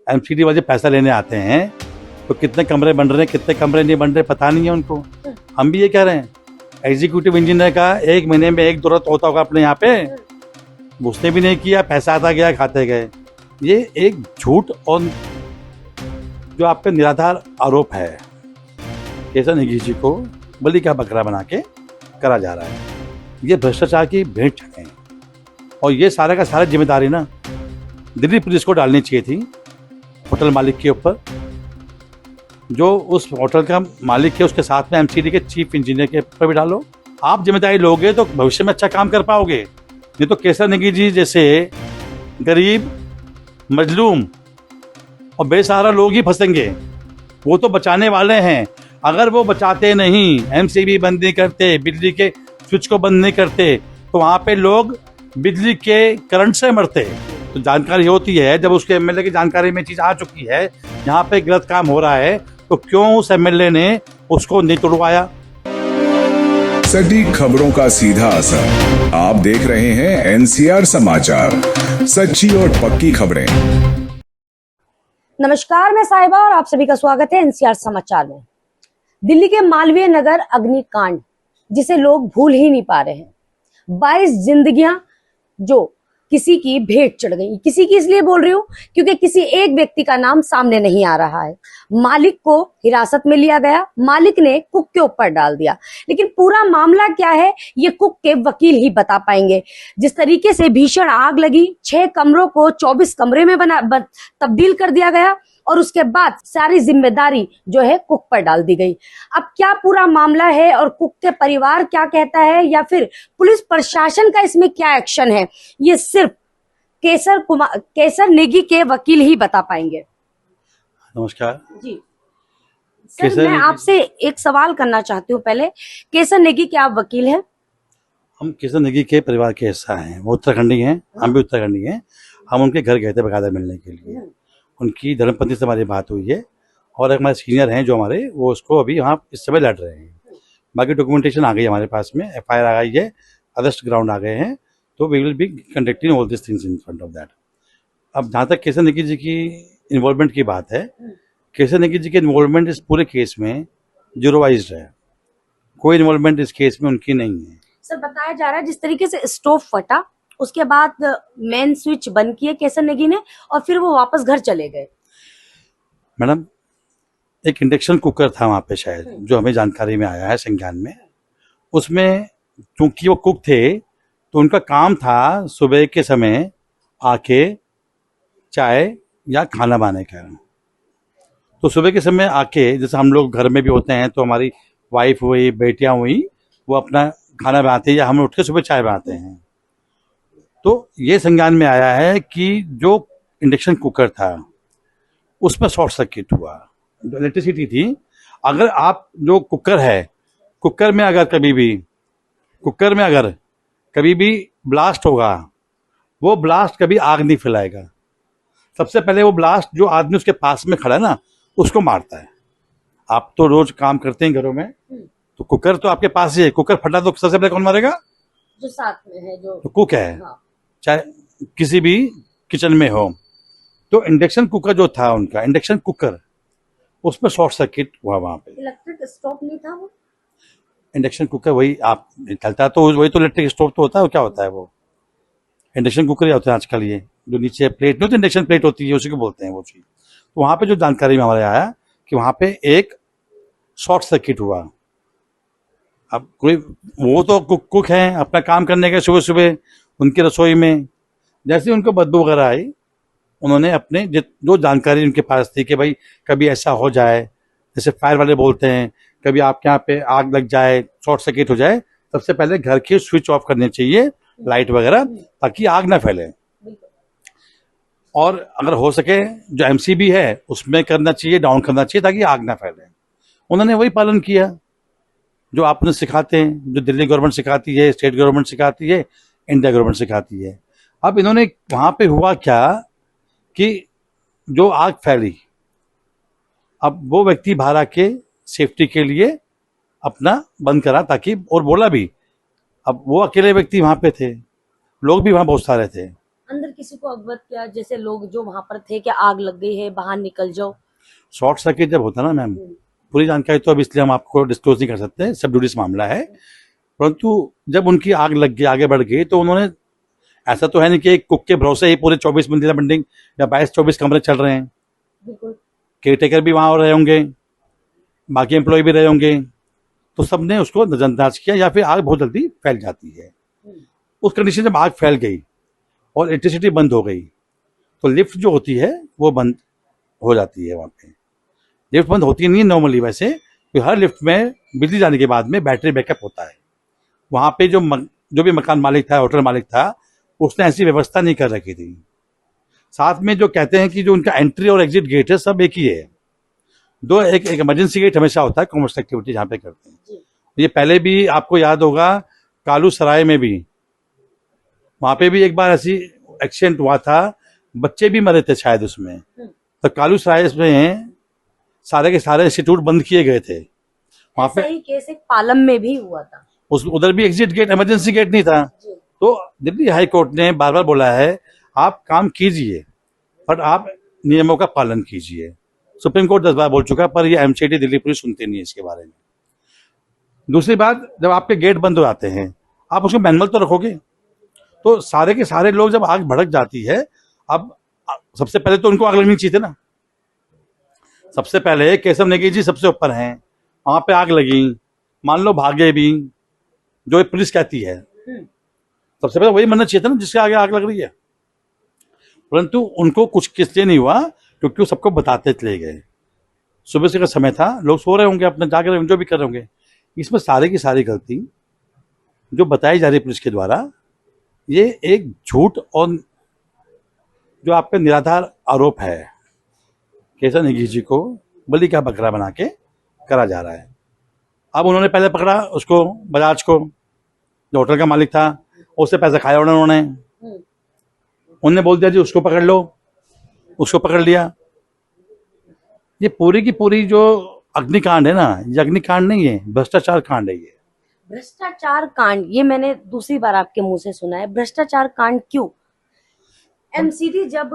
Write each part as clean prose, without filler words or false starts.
MCD वाले पैसा लेने आते हैं तो कितने कमरे बन रहे हैं कितने कमरे नहीं बन रहे पता नहीं है उनको। हम भी ये कह रहे हैं एग्जीक्यूटिव इंजीनियर का 1 महीने में 1 दौरा होता होगा अपने यहाँ पे, उसने भी नहीं किया, पैसा आता गया खाते गए। ये एक झूठ और जो आप पे निराधार आरोप है केसर नेगी जी को बलि का बकरा बना के करा जा रहा है। ये भ्रष्टाचार की भेंट चढ़े और ये सारा का सारा जिम्मेदारी ना दिल्ली पुलिस को डालनी चाहिए थी होटल मालिक के ऊपर। जो उस होटल का मालिक है उसके साथ में एमसीडी के चीफ इंजीनियर के ऊपर भी डालो। आप जिम्मेदारी लोगे तो भविष्य में अच्छा काम कर पाओगे। नहीं तो केसर नेगी जी जैसे गरीब मजलूम और बेसहारा लोग ही फंसेंगे। वो तो बचाने वाले हैं, अगर वो बचाते नहीं, एमसीबी बंद नहीं करते, बिजली के स्विच को बंद नहीं करते तो वहाँ पे लोग बिजली के करंट से मरते। तो जानकारी होती है, जब उसके एमएलए की जानकारी में चीज आ चुकी है यहाँ पे गलत काम हो रहा है तो क्यों उस एमएलए ने उसको नहीं तुड़वाया। सटीक खबरों का सीधा असर। आप देख रहे हैं एनसीआर समाचार, सच्ची और पक्की खबरें। नमस्कार, मैं साहिबा और आप सभी का स्वागत है एनसीआर समाचार में। दिल्ली के मालवीय नगर अग्निकांड जिसे लोग भूल ही नहीं पा रहे हैं। 22 जिंदगियां जो किसी की भेंट चढ़ गई। किसी की इसलिए बोल रही हूं क्योंकि किसी एक व्यक्ति का नाम सामने नहीं आ रहा है। मालिक को हिरासत में लिया गया, मालिक ने कुक के ऊपर डाल दिया, लेकिन पूरा मामला क्या है ये कुक के वकील ही बता पाएंगे। जिस तरीके से भीषण आग लगी, 6 कमरों को 24 कमरे में तब्दील कर दिया गया और उसके बाद सारी जिम्मेदारी जो है कुक पर डाल दी गई। अब क्या पूरा मामला है और कुक के परिवार क्या कहता है या फिर पुलिस प्रशासन का इसमें क्या एक्शन है, ये सिर्फ केसर नेगी के वकील ही बता पाएंगे। नमस्कार जी सर, मैं आपसे एक सवाल करना चाहती हूँ। पहले केसर नेगी के आप वकील हैं? हम केसर नेगी के परिवार के हिस्सा हैं। वो उत्तराखंडी हैं, हम भी उत्तराखंडी हैं। हम उनके घर गए थे बकायदा मिलने के लिए। उनकी धर्मपत्नी से हमारी बात हुई है और एक हमारे सीनियर हैं जो हमारे, वो उसको अभी वहाँ इस समय लड़ रहे हैं। बाकी डॉक्यूमेंटेशन आ गई हमारे पास में, एफआईआर आ गई है, अरेस्ट ग्राउंड आ गए हैं, तो we will be conducting all this things in front of that. अब जहाँ तक केसर नेगी जी की इन्वॉल्वमेंट की बात है, केसर नेगी जी की इन्वॉल्वमेंट इस पूरे केस में जीरोवाइज्ड है। कोई इन्वॉल्वमेंट इस केस में उनकी नहीं है। सर, बताया जा रहा है जिस तरीके से स्टोव फटा उसके बाद मेन स्विच बंद किए केसर नेगी ने और फिर वो वापस घर चले गए। मैडम, एक इंडक्शन कुकर था वहाँ पे शायद, जो हमें जानकारी में आया है संज्ञान में। उसमें चूंकि वो कुक थे तो उनका काम था सुबह के समय आके चाय या खाना बनाने का। तो सुबह के समय आके, जैसे हम लोग घर में भी होते हैं तो हमारी वाइफ हुई, बेटियां हुई, वो अपना खाना बनाते हैं या हम उठ के सुबह चाय बनाते हैं। तो ये संज्ञान में आया है कि जो इंडक्शन कुकर था उसमें शॉर्ट सर्किट हुआ, जो इलेक्ट्रिसिटी थी। अगर आप जो कुकर है, कुकर में अगर कभी भी ब्लास्ट होगा, वो ब्लास्ट कभी आग नहीं फैलाएगा। सबसे पहले वो ब्लास्ट जो आदमी उसके पास में खड़ा है ना, उसको मारता है। आप तो रोज काम करते हैं घरों में, तो कुकर तो आपके पास ही है। कुकर फटा तो सबसे पहले कौन मारेगा? जो साथ में है, जो तो कुक है। हाँ। चाहे किसी भी किचन में हो। तो इंडक्शन कुकर जो था उनका, इंडक्शन कुकर, उसमें शॉर्ट सर्किट हुआ। वहां पे इलेक्ट्रिक स्टोव नहीं था वो। इंडक्शन कुकर वही आप चलता तो वही तो इलेक्ट्रिक स्टोव तो होता है। वो क्या होता है? वो इंडक्शन कुकर ही होता है आजकल। ये जो नीचे प्लेट नहीं होती, इंडक्शन प्लेट होती है, उसी को बोलते हैं वो चीज। तो वहां पे जो जानकारी में हमारे आया कि वहां पे एक शॉर्ट सर्किट हुआ। अब कोई, वो तो कुक हैं, अपना काम करने के सुबह सुबह उनकी रसोई में जैसे उनको बदबू वगैरह आई, उन्होंने अपने जो जानकारी उनके पास थी कि भाई कभी ऐसा हो जाए, जैसे फायर वाले बोलते हैं, कभी आपके यहाँ पे आग लग जाए, शॉर्ट सर्किट हो जाए, सबसे पहले घर के स्विच ऑफ करने चाहिए, लाइट वगैरह, ताकि आग ना फैले। और अगर हो सके जो एमसीबी है उसमें करना चाहिए, डाउन करना चाहिए, ताकि आग ना फैले। उन्होंने वही पालन किया जो आपने सिखाते हैं, जो दिल्ली गवर्नमेंट सिखाती है, स्टेट गवर्नमेंट सिखाती है, इंडिया गवर्नमेंट सिखाती है। अब इन्होंने वहां पे हुआ क्या कि जो आग फैली, अब वो व्यक्ति बाहर आके सेफ्टी के लिए अपना बंद करा, ताकि, और बोला भी, अब वो अकेले व्यक्ति वहां पे थे, लोग भी वहां बहुत सारे थे। अंदर किसी को अवगत किया, जैसे लोग जो वहां पर थे कि आग लग गई है, बाहर निकल जाओ? शॉर्ट सर्किट जब होता है ना मैम, पूरी जानकारी तो अब इसलिए हम आपको डिस्क्लोज नहीं कर सकते, सब जुडिस मामला है, परंतु जब उनकी आग लग गई, आगे बढ़ गई, तो उन्होंने, ऐसा तो है नहीं कि एक कुक के भरोसे ही पूरे 24 मंजिला बिल्डिंग या 22-24 कमरे चल रहे हैं। बिल्कुल। केयर टेकर भी वहां रहे होंगे, बाकी एम्प्लॉय भी रहे होंगे, तो सबने उसको नजरअंदाज किया, या फिर आग बहुत जल्दी फैल जाती है। उस कंडीशन जब आग फैल गई और इलेक्ट्रिसिटी बंद हो गई, तो लिफ्ट जो होती है वो बंद हो जाती है। वहाँ पे लिफ्ट बंद होती नहीं है नॉर्मली वैसे, तो हर लिफ्ट में बिजली जाने के बाद में बैटरी बैकअप होता है। वहाँ पे जो भी मकान मालिक था, होटल मालिक था, उसने ऐसी व्यवस्था नहीं कर रखी थी। साथ में जो कहते हैं कि जो उनका एंट्री और एग्जिट गेट है सब एक ही है, दो, एक इमरजेंसी गेट हमेशा होता है कॉमर्शियल एक्टिविटी जहाँ पे करते हैं। ये पहले भी आपको याद होगा, कालू सराय में भी, वहाँ पे भी एक बार ऐसी एक्सीडेंट हुआ था, बच्चे भी मरे थे शायद उसमें। तो कालू सराय में सारे के सारे इंस्टीट्यूट बंद किए गए थे। वहाँ पे ऐसा ही केस एक पालम में भी हुआ था, उधर भी एग्जिट गेट, इमरजेंसी गेट नहीं था। तो दिल्ली हाई कोर्ट ने बार बार बोला है, आप काम कीजिए बट आप नियमों का पालन कीजिए। सुप्रीम कोर्ट 10 बार बोल चुका, पर ये एमसीडी दिल्ली पुलिस सुनती नहीं है इसके बारे में। दूसरी बात, जब आपके गेट बंद हो जाते हैं, आप उसको मैनुअल तो रखोगे। तो सारे के सारे लोग जब आग भड़क जाती है, अब सबसे पहले तो उनको आग लगनी चाहिए थी ना। सबसे पहले केशव नेगी जी सबसे ऊपर हैं, वहां पे आग लगी, मान लो भागे भी, जो ये पुलिस कहती है, सबसे पहले वही मरना चाहिए था ना जिसके आगे आग लग रही है। परंतु उनको कुछ किसलिए नहीं हुआ, क्योंकि वो सबको बताते चले गए। सुबह से का समय था, लोग सो रहे होंगे, अपने जाग रहे होंगे, जो भी कर रहे होंगे। इसमें सारी की सारी गलती जो बताई जा रही है पुलिस के द्वारा, ये एक झूठ और जो आपका निराधार आरोप है, केशव नेगी जी को बलि का बकरा बना के करा जा रहा है। अब उन्होंने पहले पकड़ा उसको, बजाज को, जो होटल का मालिक था, उससे पैसा खाया उन्होंने। उन्होंने बोल दिया जी उसको पकड़ लो, उसको पकड़ लिया। ये पूरी की पूरी जो अग्निकांड है ना, ये अग्निकांड नहीं है, भ्रष्टाचार कांड है। ये भ्रष्टाचार कांड, ये मैंने दूसरी बार आपके मुंह से सुना है। भ्रष्टाचार कांड क्यों? एमसीडी जब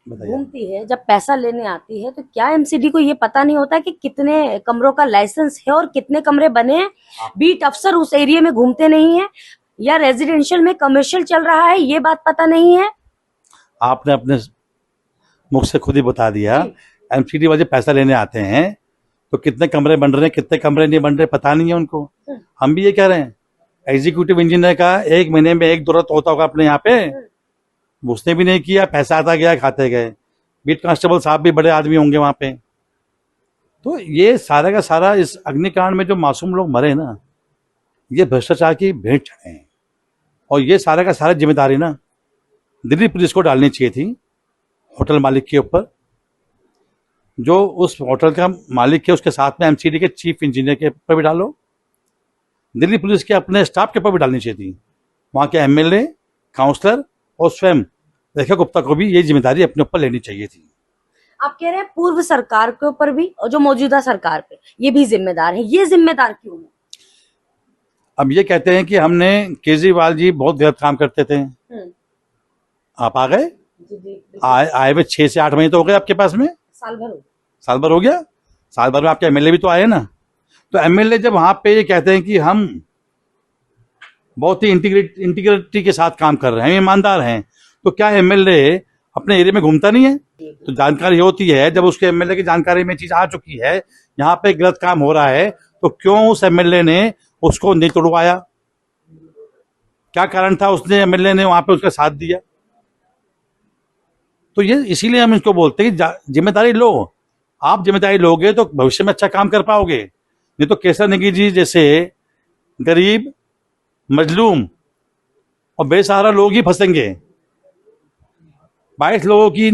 घूमती है, जब पैसा लेने आती है, तो क्या एमसीडी को ये पता नहीं होता कि कितने कमरों का लाइसेंस है और कितने कमरे बने हैं? बीट अफसर उस एरिया में घूमते नहीं है, या रेजिडेंशियल में कमर्शियल चल रहा है, ये बात पता नहीं है? आपने अपने मुख से खुद ही बता दिया। एमसीडी वाले पैसा लेने आते हैं, तो कितने कमरे बन रहे हैं, कितने कमरे नहीं बन रहे, पता नहीं है उनको। हम भी ये कह रहे हैं, एग्जीक्यूटिव इंजीनियर का 1 महीने में 1 दौरा होता होगा अपने यहाँ पे, उसने भी नहीं किया, पैसा आता गया, खाते गए। बीट कांस्टेबल साहब भी बड़े आदमी होंगे वहां पे। तो ये सारा का सारा इस अग्निकांड में जो मासूम लोग मरे ना, ये भ्रष्टाचार की भेंट चढ़े हैं। और ये सारा का सारा जिम्मेदारी ना दिल्ली पुलिस को डालनी चाहिए थी होटल मालिक के ऊपर, जो उस होटल का मालिक है, उसके साथ में एमसीडी के चीफ इंजीनियर के ऊपर भी डालो, दिल्ली पुलिस के अपने स्टाफ के ऊपर भी डालनी चाहिए थी। वहाँ के एमएलए, काउंसलर और स्वयं रेखा गुप्ता को भी ये जिम्मेदारी अपने ऊपर लेनी चाहिए थी। आप कह रहे हैं पूर्व सरकार के ऊपर भी और जो मौजूदा सरकार पे ये भी जिम्मेदार है, ये जिम्मेदार क्यों है? अब ये कहते हैं कि हमने, केजरीवाल जी बहुत गलत काम करते थे। आप आ गए, आए हुए 6 से 8 महीने तो हो गए आपके पास में, साल भर हो, साल भर हो गया। साल भर में आपके एमएलए भी तो आए ना। तो एमएलए जब वहां पे ये कहते हैं कि हम बहुत ही इंटीग्रिटी के साथ काम कर रहे हैं, ईमानदार हैं, तो क्या एमएलए अपने एरिया में घूमता नहीं है? तो जानकारी होती है, जब उसके एमएलए की जानकारी में चीज आ चुकी है, यहाँ पे गलत काम हो रहा है, तो क्यों उस एमएलए ने उसको नहीं तोड़वाया? क्या कारण था उसने, एमएलए ने वहां पे उसका साथ दिया? तो ये इसीलिए हम इसको बोलते हैं कि जिम्मेदारी लो। आप जिम्मेदारी लोगे तो भविष्य में अच्छा काम कर पाओगे। नहीं तो केशव नेगी जी जैसे गरीब, मजलूम और बेसहारा लोग ही फंसेंगे। 22 लोगों की,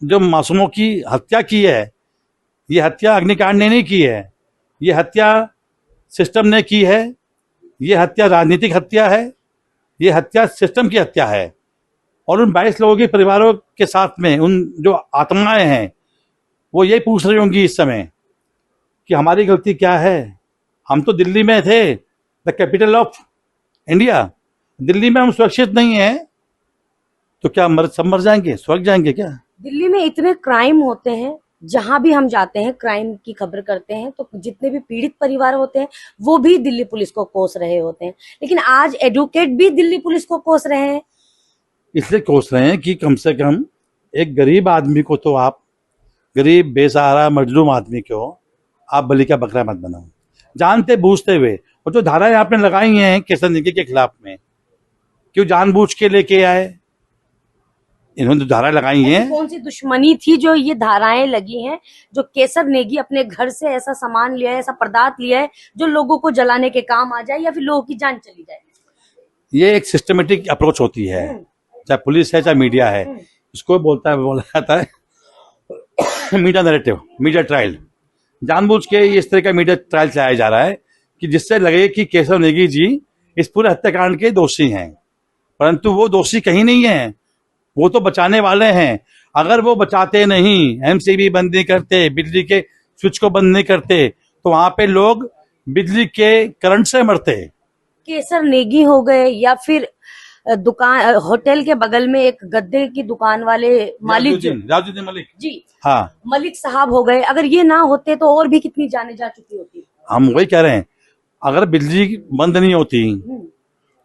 जो मासूमों की हत्या की है, ये हत्या अग्निकांड ने नहीं की है, ये हत्या सिस्टम ने की है, ये हत्या राजनीतिक हत्या है, ये हत्या सिस्टम की हत्या है। और उन 22 लोगों के परिवारों के साथ में उन जो आत्माएं हैं, वो ये पूछ रही होंगी इस समय कि हमारी गलती क्या है। हम तो दिल्ली में थे, the capital of India, Delhi में हम सुरक्षित नहीं हैं, तो क्या सब मर जाएंगे, स्वर्ग जाएंगे क्या? दिल्ली में इतने क्राइम होते हैं, जहां भी हम जाते हैं क्राइम की खबर करते हैं तो जितने भी पीड़ित परिवार होते हैं वो भी दिल्ली पुलिस को कोस रहे होते हैं, लेकिन आज एडवोकेट भी दिल्ली पुलिस को कोस रहे हैं। इसलिए कोस रहे हैं कि कम से कम एक गरीब आदमी को तो आप, गरीब बेसहारा मजलूम आदमी को आप बलि का बकरा मत बनाओ, जानते बूझते हुए। और जो धाराएं आपने लगाई हैं केसर नेगी के खिलाफ में, क्यों जानबूझ के लेके आए? इन्होंने जो धाराएं लगाई ऐसी हैं, कौन सी दुश्मनी थी जो ये धाराएं लगी हैं, जो केसर नेगी अपने घर से ऐसा सामान लिया है, ऐसा पदार्थ लिया है जो लोगों को जलाने के काम आ जाए या फिर लोगों की जान चली जाए? ये एक सिस्टमेटिक अप्रोच होती है, चाहे पुलिस है चाहे मीडिया है। इसको बोला जाता है मीडिया नैरेटिव, मीडिया ट्रायल। जानबूझ के इस तरह का मीडिया ट्रायल चलाया जा रहा है कि जिससे लगे कि केशव नेगी जी इस पूरे हत्याकांड के दोषी हैं, परंतु वो दोषी कहीं नहीं है, वो तो बचाने वाले हैं। अगर वो बचाते नहीं, एमसीबी बंद नहीं करते, बिजली के स्विच को बंद नहीं करते, तो वहां पे लोग बिजली के करंट से मरते। केसर नेगी हो गए या फिर दुकान होटल के बगल में एक गद्दे की दुकान वाले मालिक राजुद्दीन मलिक जी, हाँ, मलिक साहब हो गए, अगर ये ना होते तो और भी कितनी जाने जा चुकी होती। हम वही कह रहे हैं, अगर बिजली बंद नहीं होती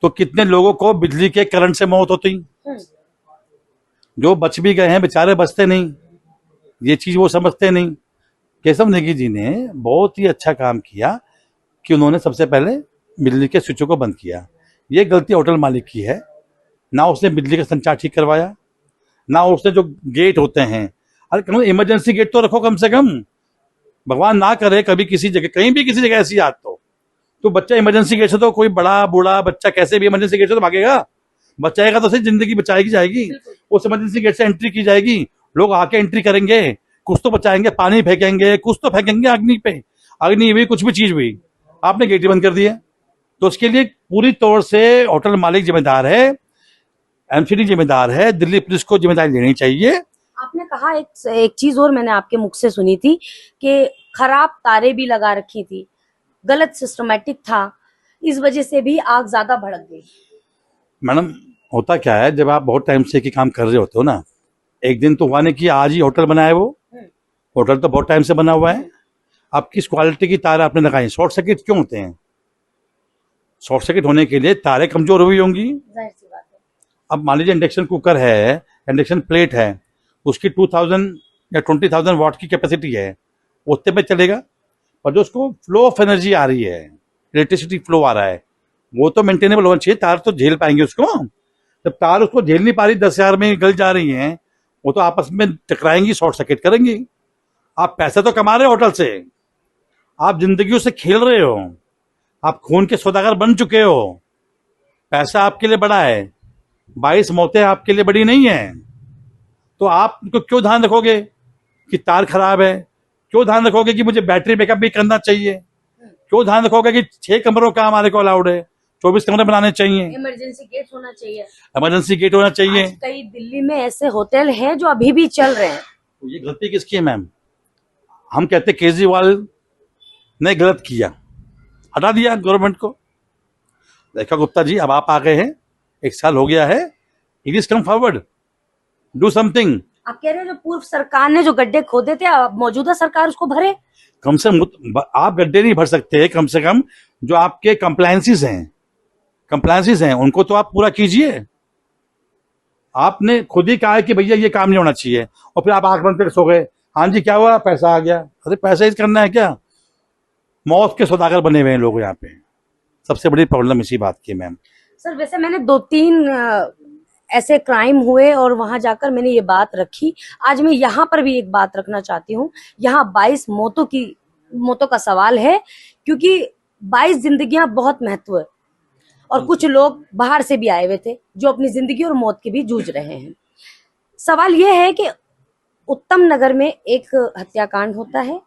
तो कितने लोगों को बिजली के करंट से मौत होती। जो बच भी गए हैं बेचारे बचते नहीं, ये चीज वो समझते नहीं। केशव नेगी जी ने बहुत ही अच्छा काम किया कि उन्होंने सबसे पहले बिजली के स्विचों को बंद किया। ये गलती होटल मालिक की है, ना उसने बिजली का संचार ठीक करवाया, ना उसने जो गेट होते हैं, अरे कम इमरजेंसी गेट तो रखो कम से कम। भगवान ना करे कभी किसी जगह, कहीं भी किसी जगह ऐसी आत तो बच्चा इमरजेंसी गेट से, तो कोई बड़ा बूढ़ा बच्चा कैसे भी इमरजेंसी गेट से तो भागेगा, बचाएगा तो सही, जिंदगी बचाएगी जाएगी। उस इमरजेंसी गेट से एंट्री की जाएगी, लोग आके एंट्री करेंगे, कुछ तो बचाएंगे, पानी फेंकेंगे, कुछ तो फेंकेंगे अग्नि पे, अग्नि हुई कुछ भी चीज हुई, आपने गेट ही बंद कर दिया। तो उसके लिए पूरी तौर से होटल मालिक जिम्मेदार है, एमसीडी जिम्मेदार है, दिल्ली पुलिस को जिम्मेदारी लेनी चाहिए। आपने कहा एक चीज और मैंने आपके मुख से सुनी थी कि खराब तारे भी लगा रखी थी, गलत सिस्टमेटिक था, इस वजह से भी आग ज्यादा भड़क गई। मैडम होता क्या है, जब आप बहुत टाइम से काम कर रहे होते हो ना, एक दिन तो हुआ नहीं कि आज ही होटल बनाया, वो होटल तो बहुत टाइम से बना हुआ है। अब किस क्वालिटी की तार आपने लगाई, शॉर्ट सर्किट क्यों होते हैं? शॉर्ट सर्किट होने के लिए तारें कमजोर हुई होंगी। जाहिर सी बात है। अब मान लीजिए इंडक्शन कुकर है, इंडक्शन प्लेट है, उसकी 2000 या 20,000 वाट की कैपेसिटी है, उतने पे चलेगा। और जो उसको फ्लो ऑफ एनर्जी आ रही है, इलेक्ट्रिसिटी फ्लो आ रहा है, वो तो मेंटेनेबल होना चाहिए, तार तो झेल पाएंगे उसको। जब तार उसको झेल नहीं पा रही, 10,000 में गल जा रही हैं, वो तो आपस में टकराएंगी, शॉर्ट सर्किट करेंगी। आप पैसे तो कमा रहे हो होटल से, आप जिंदगियों से खेल रहे हो, आप खून के सौदागर बन चुके हो, पैसा आपके लिए बड़ा है, 22 मौतें आपके लिए बड़ी नहीं है। तो आप क्यों ध्यान रखोगे कि तार खराब है? क्यों ध्यान रखोगे कि मुझे बैटरी बैकअप भी करना चाहिए? क्यों ध्यान रखोगे कि 6 कमरों का हमारे को अलाउड है, 24 कमरे बनाने चाहिए, इमरजेंसी गेट होना चाहिए, इमरजेंसी गेट होना चाहिए। आज कई दिल्ली में ऐसे होटल हैं जो अभी भी चल रहे हैं। तो ये गलती किसकी है मैम? हम कहते केजरीवाल ने गलत किया, हटा दिया गवर्नमेंट को। रेखा गुप्ता जी, अब आप आ गए हैं, 1 साल हो गया है, please come forward, do something. आप कह रहे हो जो पूर्व सरकार ने जो गड्ढे खोदे थे, अब मौजूदा सरकार उसको भरे। कम से कम आप गड्ढे नहीं भर सकते, कम से कम जो आपके कंप्लायंसेस हैं उनको तो आप पूरा कीजिए। आपने खुद ही कहा है कि भैया ये काम नहीं होना चाहिए, और फिर आप आंख बंद करके सो गए, हाँ जी क्या हुआ, पैसा आ गया। अरे पैसा ही करना है क्या? मौत के सौदागर बने हुए हैं लोग यहाँ पे। सबसे बड़ी प्रॉब्लम इसी बात की मैम। सर वैसे मैंने 2-3 ऐसे क्राइम हुए और वहां जाकर मैंने ये बात रखी, आज मैं यहाँ पर भी एक बात रखना चाहती हूँ। यहाँ 22 मौतों का सवाल है, क्योंकि 22 जिंदगियां बहुत महत्व है, और कुछ लोग बाहर से भी आए हुए थे जो अपनी जिंदगी और मौत के भी जूझ रहे हैं। सवाल ये है कि उत्तम नगर में एक हत्याकांड होता है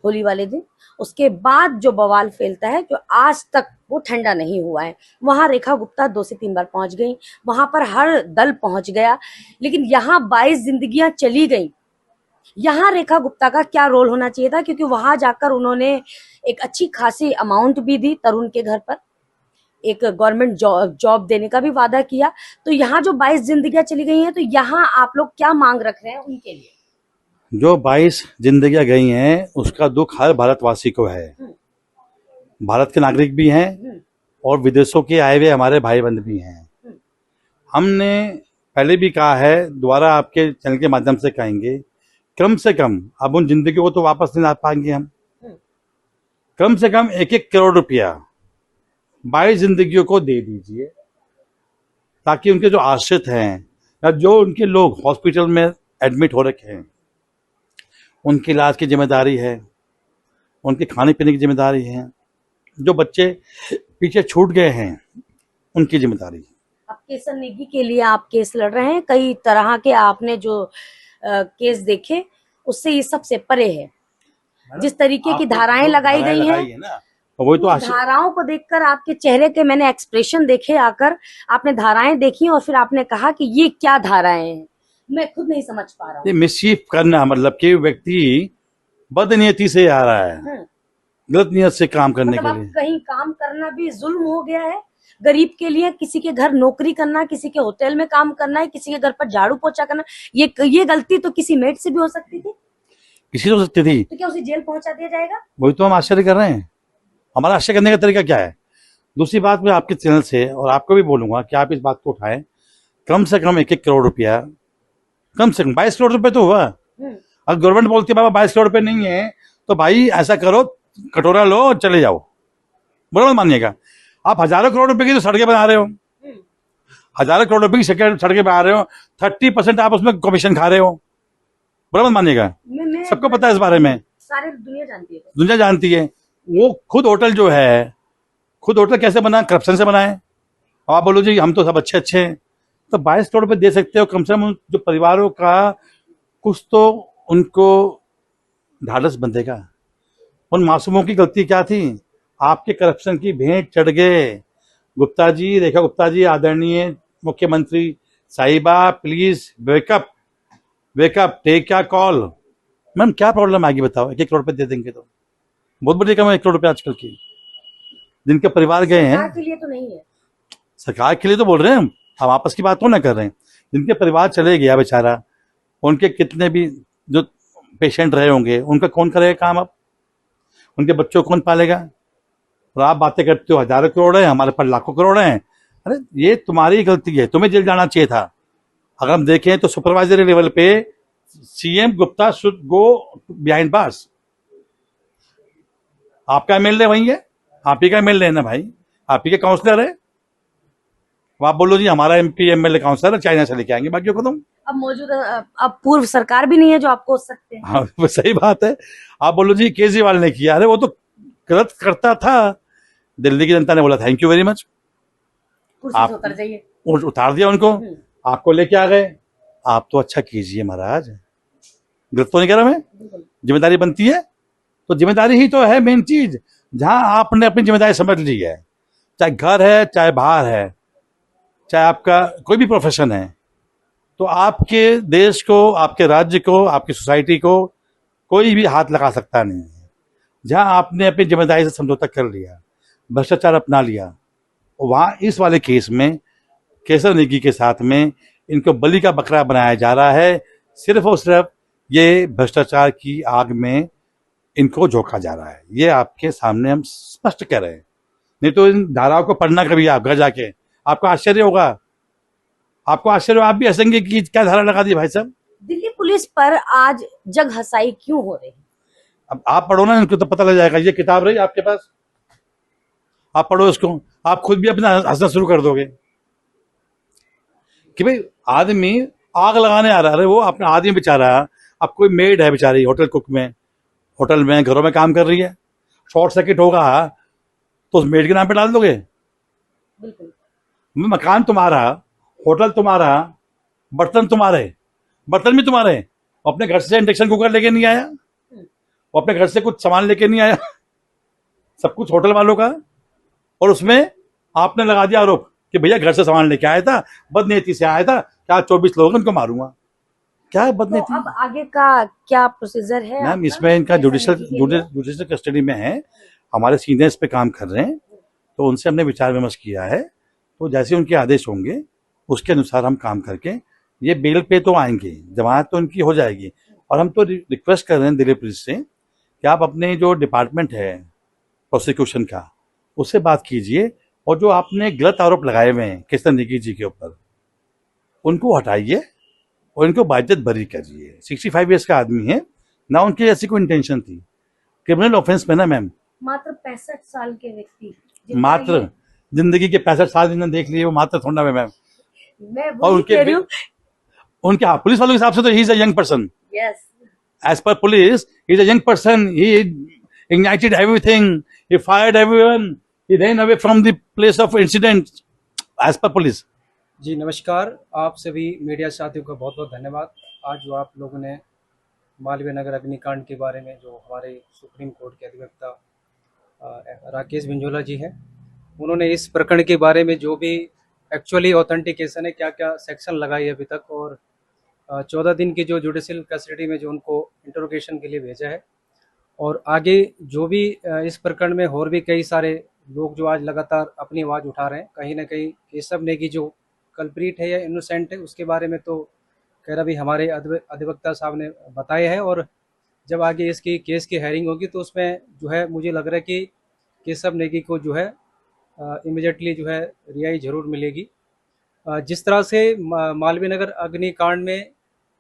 होली वाले दिन, उसके बाद जो बवाल फैलता है, जो आज तक वो ठंडा नहीं हुआ है। वहां रेखा गुप्ता 2 से 3 बार पहुंच गई, वहां पर हर दल पहुंच गया, लेकिन यहाँ 22 जिंदगियां चली गई। यहाँ रेखा गुप्ता का क्या रोल होना चाहिए था? क्योंकि वहां जाकर उन्होंने एक अच्छी खासी अमाउंट भी दी तरुण के घर पर, एक गवर्नमेंट जॉब देने का भी वादा किया। तो यहाँ जो 22 जिंदगियां चली गई हैं, तो यहाँ आप लोग क्या मांग रख रहे हैं उनके लिए? जो 22 जिंदगियां गई हैं उसका दुख हर भारतवासी को है। भारत के नागरिक भी हैं और विदेशों के आए हुए हमारे भाई बंधु भी हैं। हमने पहले भी कहा है, दोबारा आपके चैनल के माध्यम से कहेंगे, कम से कम अब उन जिंदगियों को तो वापस नहीं ला पाएंगे हम, कम से कम 1-1 करोड़ रुपया 22 जिंदगियों को दे दीजिए, ताकि उनके जो आश्रित हैं या जो उनके लोग हॉस्पिटल में एडमिट हो रखे हैं, उनके इलाज की जिम्मेदारी है, उनके खाने पीने की जिम्मेदारी है, जो बच्चे पीछे छूट गए हैं उनकी जिम्मेदारी है। अब केसर नेगी के लिए आप केस लड़ रहे हैं, कई तरह के आपने जो केस देखे उससे ये सबसे परे है। जिस तरीके की धाराएं लगाई गई हैं ना, वही तो धाराओं को देखकर आपके चेहरे के मैंने एक्सप्रेशन देखे, आकर आपने धाराएं देखी और फिर आपने कहा कि ये क्या धाराएं हैं, मैं खुद नहीं समझ पा रहा हूँ। ये मिसचीफ करना मतलब कि व्यक्ति बदनीयती से आ रहा है, गलत नियत से काम करने मतलब के लिए। कहीं काम करना भी जुल्म हो गया है गरीब के लिए, किसी के घर नौकरी करना, किसी के होटल में काम करना है, किसी के घर पर झाड़ू पोछा करना, ये गलती तो किसी मेड से भी हो सकती थी, किसी हो सकती थी, तो क्या उसे जेल पहुंचा दिया जाएगा? वही तो हम आश्चर्य कर रहे हैं। हमारा आश्चर्य करने का तरीका क्या है? दूसरी बात, मैं आपके चैनल से और आपको भी बोलूंगा कि आप इस बात को उठाएं, कम से कम 1-1 करोड़ रुपया, कम से कम 22 करोड़ रुपए तो हुआ। अगर गवर्नमेंट बोलती है बाबा 22 करोड़ रुपए नहीं है, तो भाई ऐसा करो, कटोरा लो और चले जाओ, बुरा मत मानिएगा। आप हजारों करोड़ रुपए की तो सड़कें बना रहे हो, हजारों करोड़ रुपए की सड़कें बना रहे हो, 30% आप उसमें कमीशन खा रहे हो, बुरा मत मानिएगा। सबको पता है इस बारे में, सारी दुनिया जानती है, दुनिया जानती है। वो खुद होटल जो है, खुद होटल कैसे बना? करप्शन से बनाए। अब आप बोलो जी हम तो सब अच्छे अच्छे हैं, तो 22 करोड़ रुपए दे सकते हो, कम से कम जो परिवारों का कुछ तो उनको ढाढ़स बंधेगा। उन मासूमों की गलती क्या थी? आपके करप्शन की भेंट चढ़ गए। गुप्ता जी, रेखा गुप्ता जी, आदरणीय मुख्यमंत्री साहिबा, प्लीज वेकअप, वेकअप, टेक क्या कॉल। मैम क्या प्रॉब्लम आएगी बताओ? 1-1 करोड़ रुपए दे देंगे तो बहुत बड़ी रकम है, 1 करोड़ रुपए आजकल की, जिनके परिवार गए हैं। सरकार के लिए तो नहीं है, सरकार के लिए तो बोल रहे हैं हम आपस की बात तो ना कर रहे हैं। जिनके परिवार चले गया बेचारा, उनके कितने भी जो पेशेंट रहे होंगे, उनका कौन करेगा काम? अब उनके बच्चों को कौन पालेगा? और आप बातें करते हो हजारों करोड़ है, हमारे पास लाखों करोड़ हैं। अरे ये तुम्हारी गलती है, तुम्हें जेल जाना चाहिए था। अगर हम देखें तो सुपरवाइजरी लेवल पे CM Gupta should go behind bars. आपका एमएलए वही है, आप ही का एमएलए है ना भाई, आप ही के काउंसलर है। आप बोलो जी हमारा एमपी एमएलए काउंसलर है, चाइना से लेके आएंगे बाकियों को तुम। अब मौजूदा अब पूर्व सरकार भी नहीं है जो आपको सकते हैं। हाँ वो सही बात है। आप बोलो जी केजरीवाल ने किया, अरे वो तो गलत करता था, दिल्ली की जनता ने बोला थैंक यू वेरी मच, कुर्सी से उतर जाइए, उतार दिया उनको, आपको लेके आ गए। आप तो अच्छा कीजिए महाराज, गलत तो नहीं कह रहा मैं, जिम्मेदारी बनती है तो जिम्मेदारी ही तो है मेन चीज। जहां आपने अपनी जिम्मेदारी समझ ली है, चाहे घर है, चाहे बाहर है, चाहे आपका कोई भी प्रोफेशन है, तो आपके देश को, आपके राज्य को, आपकी सोसाइटी को कोई भी हाथ लगा सकता नहीं है। जहां आपने अपनी जिम्मेदारी से समझौता कर लिया, भ्रष्टाचार अपना लिया, वहां इस वाले केस में केसर नेगी के साथ में इनको बलि का बकरा बनाया जा रहा है। सिर्फ और सिर्फ ये भ्रष्टाचार की आग में इनको झोंका जा रहा है। ये आपके सामने हम स्पष्ट कह रहे हैं, नहीं तो इन धाराओं को पढ़ना कभी आप घर जाके, आपको आश्चर्य होगा, आपको आश्चर्य, आप भी हंसेंगे कि क्या धारा लगा दी भाई साहब। दिल्ली पुलिस पर आज जग हसाई क्यों हो रही है? अब आप पढ़ो ना, इनको तो पता लग जाएगा। ये किताब रही आपके पास, आप पढ़ो इसको, आप खुद भी अपना हंसना शुरू कर दोगे कि भाई आदमी आग लगाने आ रहा है। वो अपना आदमी बेचारा, अब कोई मेड है बेचारी होटल कुक में, होटल में, घरों में काम कर रही है, शॉर्ट सर्किट होगा तो उस मेड के नाम पे डाल दोगे? बिल्कुल। मकान तुम्हारा, होटल तुम्हारा, बर्तन तुम्हारे, बर्तन भी तुम्हारे। अपने घर से इंडक्शन कुकर लेके नहीं आया, वो अपने घर से कुछ सामान लेके नहीं आया, सब कुछ होटल वालों का। और उसमें आपने लगा दिया आरोप कि भैया घर से सामान लेके आया था, बदनीयती से आया था, क्या 24 लोग उनको मारूंगा। क्या है बदनीयती? तो अब आगे का क्या प्रोसीजर है? मैम इसमें इनका जुडिशियल कस्टडी में है, हमारे सीनियर्स पे काम कर रहे हैं। तो उनसे हमने विचार विमर्श किया है, तो जैसे उनके आदेश होंगे उसके अनुसार हम काम करके ये बेल पे तो आएंगे, जमानत तो उनकी हो जाएगी। और हम तो रिक्वेस्ट कर रहे हैं दिल्ली पुलिस से कि आप अपने जो डिपार्टमेंट है प्रोसिक्यूशन का, उससे बात कीजिए, और जो आपने गलत आरोप लगाए हुए हैं केसर नेगी जी के ऊपर, उनको हटाइए और इनको बाइज्जत बरी करिए। 65 ईयर्स का आदमी है ना, उनकी ऐसी कोई इंटेंशन थी। क्रिमिनल ऑफेंस में ना मैम, मात्र 65 साल के व्यक्ति, मात्र जिंदगी के 65 साल जिन्होंने देख लिए, वो मात्र थोड़ा है मैम। मैं और वही कह रही हूँ। उनके पुलिस वालों के हिसाब से तो he is a young person, yes, as per police, he's a young person. He ignited everything. He fired everyone. He ran away from the place of incident, as per police. जी नमस्कार, आप सभी media साथियों का बहुत बहुत धन्यवाद। आज जो आप लोगों ने मालवीय नगर अग्निकांड के बारे में, जो हमारे सुप्रीम कोर्ट के अधिवक्ता राकेश बिंजोला जी हैं, उन्होंने इस प्रकरण के बारे में जो भी एक्चुअली ऑथेंटिकेशन है, क्या क्या सेक्शन लगाई अभी तक, और 14 दिन की जो जुडिशियल कस्टडी में जो उनको इंटरोगेशन के लिए भेजा है, और आगे जो भी इस प्रकरण में और भी कई सारे लोग जो आज लगातार अपनी आवाज़ उठा रहे हैं, कहीं ना कहीं केशव नेगी जो कल्प्रीट है या इनोसेंट है, उसके बारे में तो खैर अभी हमारे अधिवक्ता साहब ने बताया है। और जब आगे इसकी केस की हेयरिंग होगी तो उसमें जो है मुझे लग रहा है कि केशव नेगी को जो है इमीडिएटली जो है रिहाई जरूर मिलेगी। जिस तरह से मालवीय नगर अग्निकांड में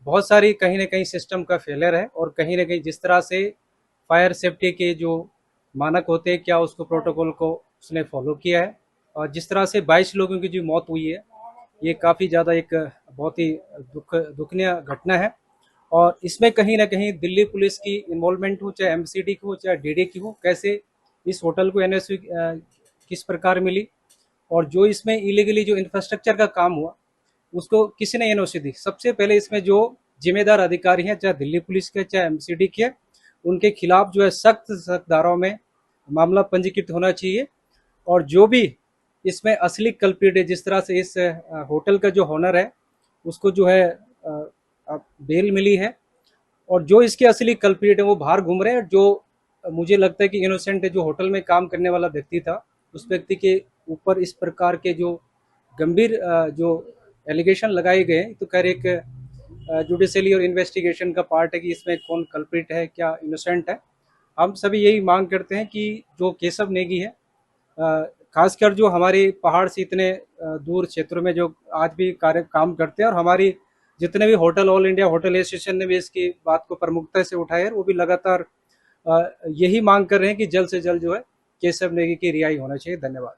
बहुत सारी कहीं ना कहीं सिस्टम का फेलियर है, और कहीं ना कहीं जिस तरह से फायर सेफ्टी के जो मानक होते हैं, क्या उसको प्रोटोकॉल को उसने फॉलो किया है, और जिस तरह से 22 लोगों की जो मौत हुई है, ये काफ़ी ज़्यादा एक बहुत ही दुखनीय घटना है। और इसमें कहीं ना कहीं दिल्ली पुलिस की इन्वॉल्वमेंट हो, चाहे एमसीडी की हो, चाहे डीडी की हो, कैसे इस होटल को एनओसी किस प्रकार मिली, और जो इसमें इलीगली जो इंफ्रास्ट्रक्चर का काम हुआ उसको किसने एनओसी दी। सबसे पहले इसमें जो जिम्मेदार अधिकारी हैं, चाहे दिल्ली पुलिस के चाहे एमसीडी के, उनके खिलाफ जो है सख्त धाराओं में मामला पंजीकृत होना चाहिए। और जो भी इसमें असली कल्प्रिट है, जिस तरह से इस होटल का जो ओनर है उसको जो है बेल मिली है, और जो इसके असली कल्प्रिट है वो बाहर घूम रहे हैं, जो मुझे लगता है कि इनोसेंट है, जो होटल में काम करने वाला व्यक्ति था, उस व्यक्ति के ऊपर इस प्रकार के जो गंभीर जो एलिगेशन लगाए गए, तो खैर एक जुडिशियली और इन्वेस्टिगेशन का पार्ट है कि इसमें कौन कल्प्रिट है, क्या इनोसेंट है। हम सभी यही मांग करते हैं कि जो केशव नेगी है, खासकर जो हमारे पहाड़ से इतने दूर क्षेत्रों में जो आज भी काम करते हैं, और हमारी जितने भी hotel, all India hotel association ने भी इसकी बात को प्रमुखता से उठाया है, वो भी लगातार यही मांग कर रहे हैं कि जल्द से जल्द जो है केशव नेगी की रिहाई होना चाहिए। धन्यवाद।